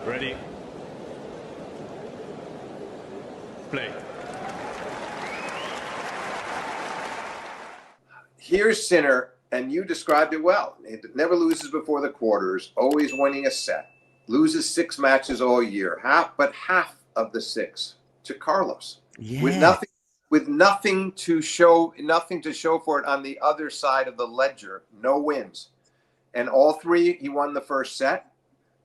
Ready. Play. Here's Sinner, and you described it well. It never loses before the quarters, always winning a set. Loses 6 matches all year, half of the 6 to Carlos. Yeah. With nothing to show for it on the other side of the ledger. No wins. And all 3 he won the first set.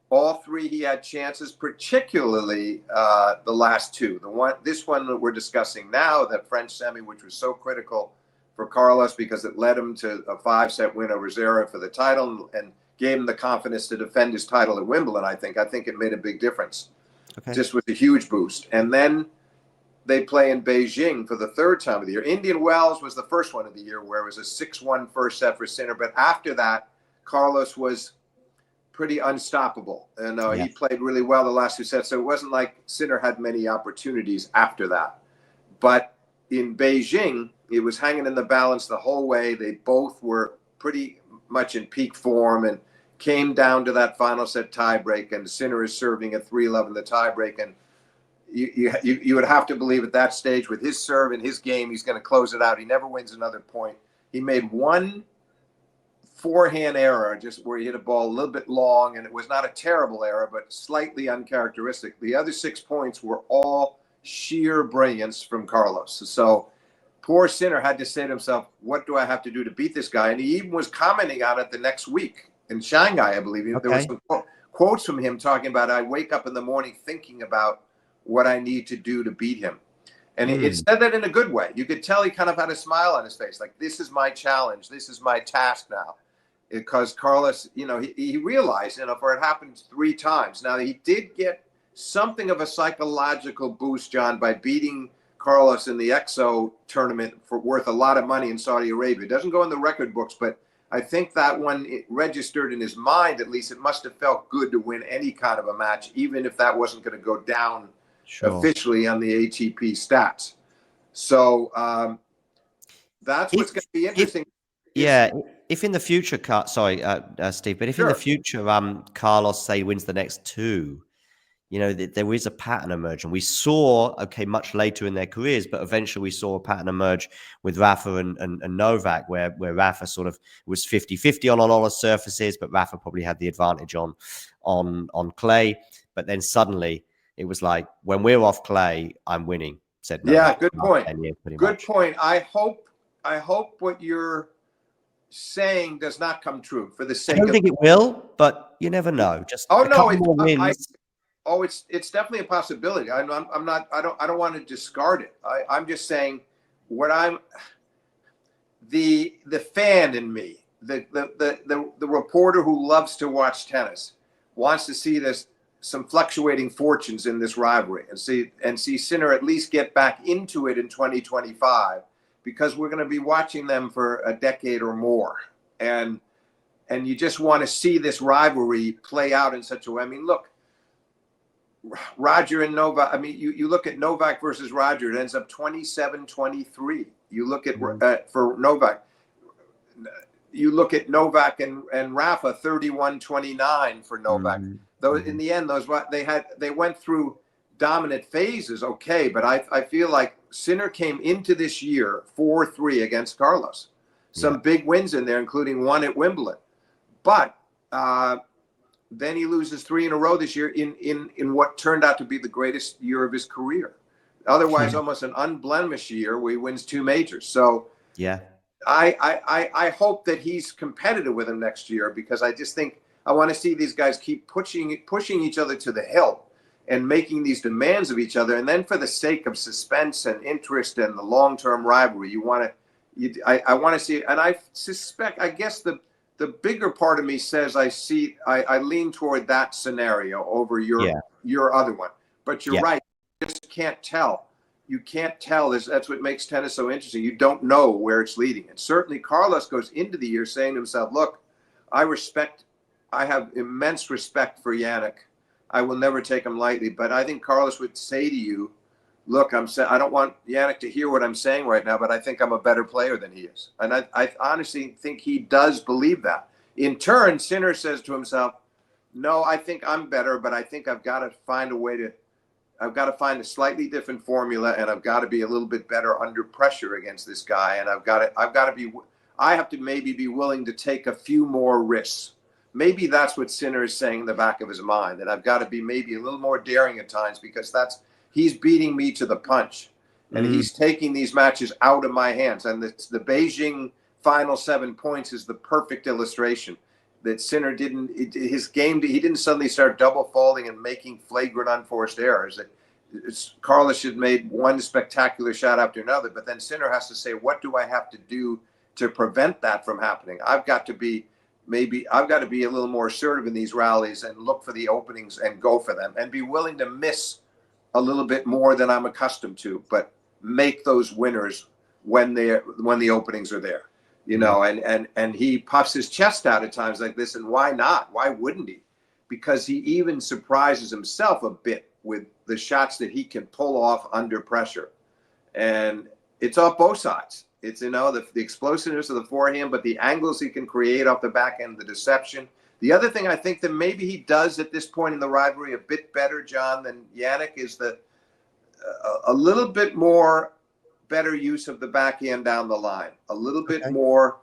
All 3 he had chances, particularly the last 2. This one that we're discussing now, that French semi, which was so critical for Carlos because it led him to a 5-set win over Zverev for the title and gave him the confidence to defend his title at Wimbledon. I think it made a big difference. Okay. Just with a huge boost. And then they play in Beijing for the 3rd time of the year. Indian Wells was the first one of the year where it was a 6-1 first set for Sinner. But after that, Carlos was pretty unstoppable. And he played really well the last 2 sets. So it wasn't like Sinner had many opportunities after that. But in Beijing, it was hanging in the balance the whole way. They both were pretty much in peak form and came down to that final set tiebreak. And Sinner is serving at 3-11 the tiebreak. And you would have to believe at that stage with his serve and his game, he's going to close it out. He never wins another point. He made one forehand error, just where he hit a ball a little bit long, and it was not a terrible error, but slightly uncharacteristic. The other 6 points were all sheer brilliance from Carlos. So poor Sinner had to say to himself, what do I have to do to beat this guy? And he even was commenting on it the next week in Shanghai, I believe. Okay. There were some quotes from him talking about, I wake up in the morning thinking about what I need to do to beat him. And it said that in a good way. You could tell he kind of had a smile on his face, like, this is my challenge. This is my task now. Because Carlos, he realized, for it happened 3 times. Now, he did get something of a psychological boost, John, by beating Carlos in the EXO tournament for worth a lot of money in Saudi Arabia. It doesn't go in the record books, but I think that one it registered in his mind, at least. It must have felt good to win any kind of a match, even if that wasn't going to go down officially on the ATP stats. So that's what's going to be interesting. If in the future, Steve, but if in the future, Carlos, say, wins the next 2, there is a pattern emerging. We saw, much later in their careers, but eventually we saw a pattern emerge with Rafa and Novak, where Rafa sort of was 50-50 on a lot of surfaces, but Rafa probably had the advantage on clay. But then suddenly it was like, when we're off clay, I'm winning. Said Novak. Yeah, good point. Good point. I hope what you're saying does not come true for the sake of... I don't think it will, but you never know. Just it's definitely a possibility. I don't want to discard it. I'm just saying the fan in me, the reporter who loves to watch tennis, wants to see some fluctuating fortunes in this rivalry and see Sinner at least get back into it in 2025. Because we're going to be watching them for a decade or more. And you just want to see this rivalry play out in such a way. I mean, look, Roger and Novak, you look at Novak versus Roger, it ends up 27-23. You look at, for Novak, you look at Novak and Rafa, 31-29 for Novak. Though in the end, they went through dominant phases, but I feel like Sinner came into this year 4-3 against Carlos. Some big wins in there, including one at Wimbledon. But then he loses 3 in a row this year in what turned out to be the greatest year of his career. Otherwise, almost an unblemished year where he wins 2 majors. So I hope that he's competitive with him next year, because I just think I want to see these guys keep pushing each other to the hilt and making these demands of each other. And then for the sake of suspense and interest and the long-term rivalry, I want to see it. And I suspect, I guess the bigger part of me says I lean toward that scenario over your other one. But you're right. You just can't tell. You can't tell. That's what makes tennis so interesting. You don't know where it's leading. And certainly Carlos goes into the year saying to himself, look, I have immense respect for Jannik. I will never take him lightly, but I think Carlos would say to you, look, I don't want Jannik to hear what I'm saying right now, but I think I'm a better player than he is. And I honestly think he does believe that. In turn, Sinner says to himself, No, I think I'm better, but I think I've got to find a way to. I've got to find a slightly different formula, and I've got to be a little bit better under pressure against this guy. And I've got to be. I have to maybe be willing to take a few more risks. Maybe that's what Sinner is saying in the back of his mind, that I've got to be maybe a little more daring at times, because he's beating me to the punch, and he's taking these matches out of my hands. And the Beijing final 7 points is the perfect illustration that Sinner his game, he didn't suddenly start double faulting and making flagrant unforced errors. Carlos had made one spectacular shot after another, but then Sinner has to say, what do I have to do to prevent that from happening? I've got to be a little more assertive in these rallies and look for the openings and go for them, and be willing to miss a little bit more than I'm accustomed to, but make those winners when the openings are there. And he puffs his chest out at times like this, and why not? Why wouldn't he? Because he even surprises himself a bit with the shots that he can pull off under pressure. And it's off both sides. It's, the explosiveness of the forehand, but the angles he can create off the back end, the deception. The other thing I think that maybe he does at this point in the rivalry a bit better, John, than Jannik, is a little bit more better use of the backhand down the line, a little bit more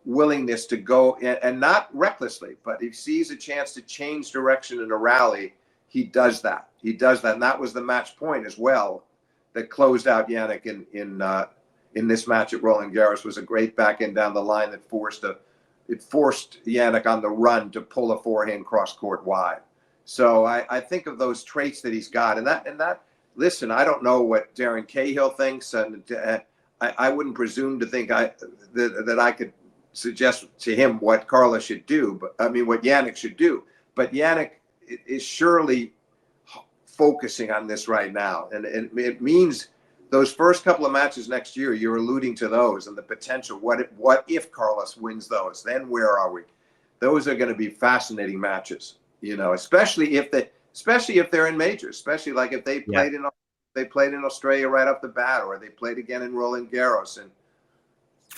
willingness to go, and not recklessly, but if he sees a chance to change direction in a rally, he does that. And that was the match point as well that closed out Jannik in this match at Roland Garros. Was a great backhand down the line that forced Jannik on the run to pull a forehand cross court wide. So I think of those traits that he's got, and that. Listen, I don't know what Darren Cahill thinks, and I wouldn't presume to think that I could suggest to him what Carlos should do, but I mean what Jannik should do. But Jannik is surely focusing on this right now, and it means those first couple of matches next year. You're alluding to those and the potential. What if Carlos wins those? Then where are we? Those are going to be fascinating matches, especially if they're in majors, especially like if they played in Australia right off the bat, or they played again in Roland Garros. And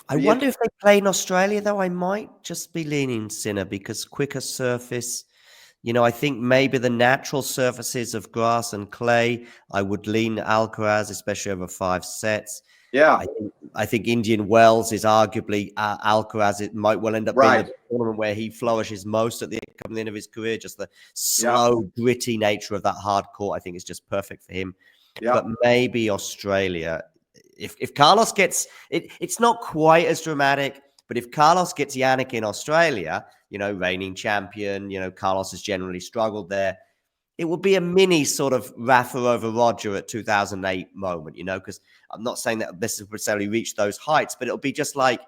I wonder if they play in Australia, though. I might just be leaning Sinner, because quicker surface. I think maybe the natural surfaces of grass and clay, I would lean Alcaraz, especially over 5 sets. Yeah. I think Indian Wells is arguably Alcaraz. It might well end up being the tournament where he flourishes most at the end of his career. Just the slow, gritty nature of that hard court, I think, is just perfect for him. Yeah. But maybe Australia, if Carlos gets it, it's not quite as dramatic. But if Carlos gets Jannik in Australia, reigning champion, Carlos has generally struggled there. It would be a mini sort of Rafa over Roger at 2008 moment, because I'm not saying that this has necessarily reached those heights, but it'll be just like,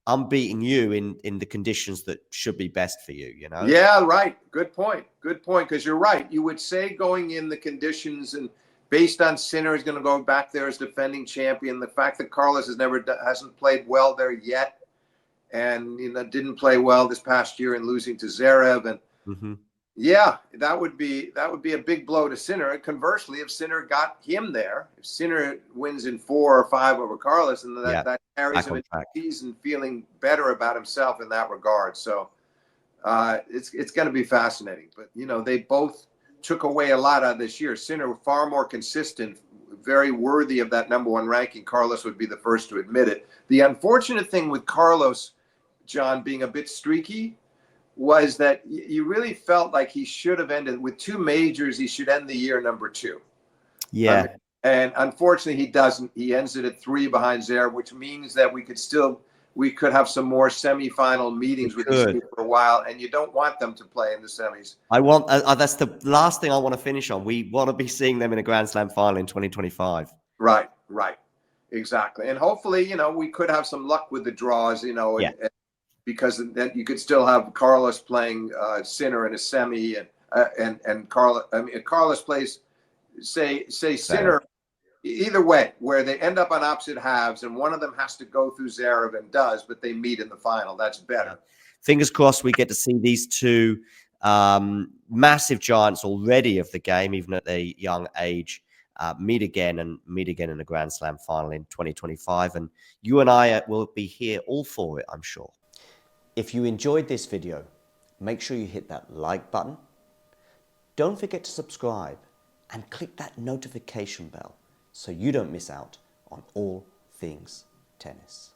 I'm beating you in the conditions that should be best for you, Yeah, right. Good point. Because you're right. You would say going in the conditions, and based on Sinner is going to go back there as defending champion, the fact that Carlos hasn't played well there yet, and didn't play well this past year in losing to Zverev, and yeah, that would be a big blow to Sinner. And conversely, if Sinner got him there, if Sinner wins in 4 or 5 over Carlos, and that carries him into the season feeling better about himself in that regard. So it's going to be fascinating. But they both took away a lot out of this year. Sinner far more consistent, very worthy of that number 1 ranking. Carlos would be the first to admit it. The unfortunate thing with Carlos, John, being a bit streaky, was that you really felt like he should have ended with 2 majors. He should end the year number 2. Yeah. And unfortunately, he doesn't. He ends it at 3 behind Zverev, which means that we could have some more semifinal meetings with these two for a while. And you don't want them to play in the semis. That's the last thing I want to finish on. We want to be seeing them in a Grand Slam final in 2025. Right. Exactly. And hopefully, we could have some luck with the draws, because then you could still have Carlos playing Sinner in a semi, and Carlos. I mean, if Carlos plays, say Sinner, either way, where they end up on opposite halves, and one of them has to go through Zverev and does, but they meet in the final. That's better. Fingers crossed we get to see these two massive giants already of the game, even at their young age, meet again in the Grand Slam final in 2025. And you and I will be here all for it, I'm sure. If you enjoyed this video, make sure you hit that like button don't forget to subscribe and click that notification bell so you don't miss out on all things tennis.